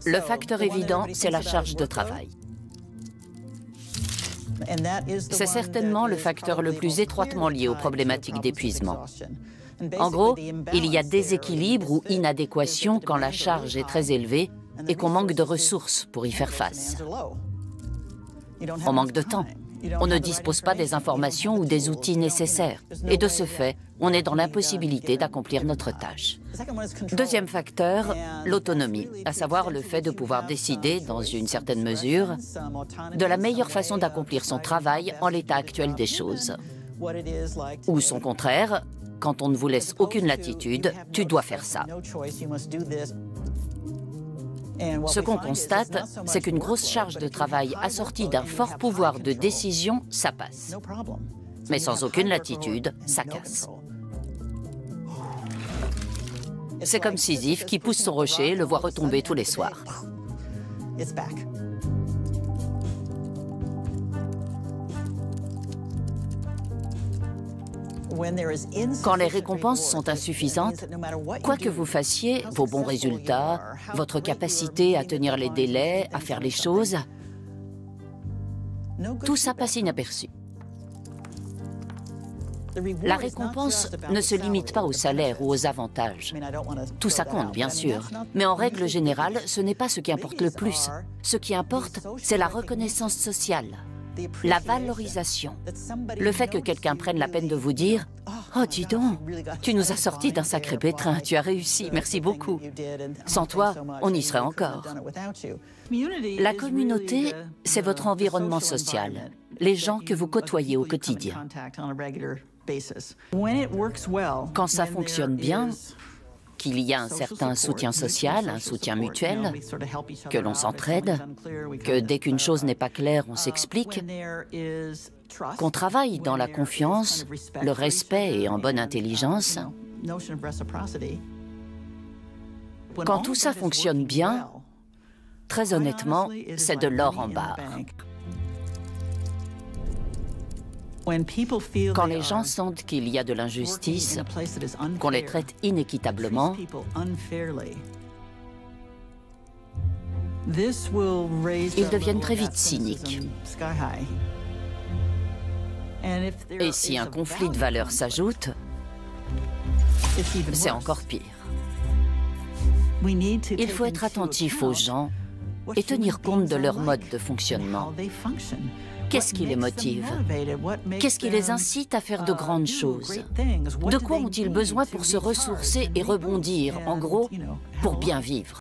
Le facteur évident, c'est la charge de travail. C'est certainement le facteur le plus étroitement lié aux problématiques d'épuisement. En gros, il y a déséquilibre ou inadéquation quand la charge est très élevée et qu'on manque de ressources pour y faire face. On manque de temps. On ne dispose pas des informations ou des outils nécessaires. Et de ce fait, on est dans l'impossibilité d'accomplir notre tâche. Deuxième facteur, l'autonomie, à savoir le fait de pouvoir décider, dans une certaine mesure, de la meilleure façon d'accomplir son travail en l'état actuel des choses. Ou son contraire, quand on ne vous laisse aucune latitude, tu dois faire ça. Ce qu'on constate, c'est qu'une grosse charge de travail assortie d'un fort pouvoir de décision, ça passe. Mais sans aucune latitude, ça casse. C'est comme Sisyphe qui pousse son rocher et le voit retomber tous les soirs. Quand les récompenses sont insuffisantes, quoi que vous fassiez, vos bons résultats, votre capacité à tenir les délais, à faire les choses, tout ça passe inaperçu. La récompense ne se limite pas au salaire ou aux avantages. Tout ça compte, bien sûr. Mais en règle générale, ce n'est pas ce qui importe le plus. Ce qui importe, c'est la reconnaissance sociale, la valorisation. Le fait que quelqu'un prenne la peine de vous dire « Oh, dis donc, tu nous as sortis d'un sacré pétrin, tu as réussi, merci beaucoup. Sans toi, on y serait encore. » La communauté, c'est votre environnement social, les gens que vous côtoyez au quotidien. Quand ça fonctionne bien, qu'il y a un certain soutien social, un soutien mutuel, que l'on s'entraide, que dès qu'une chose n'est pas claire, on s'explique, qu'on travaille dans la confiance, le respect et en bonne intelligence. Quand tout ça fonctionne bien, très honnêtement, c'est de l'or en barre. Quand les gens sentent qu'il y a de l'injustice, qu'on les traite inéquitablement, ils deviennent très vite cyniques. Et si un conflit de valeurs s'ajoute, c'est encore pire. Il faut être attentif aux gens et tenir compte de leur mode de fonctionnement. Qu'est-ce qui les motive? Qu'est-ce qui les incite à faire de grandes choses? De quoi ont-ils besoin pour se ressourcer et rebondir, en gros, pour bien vivre?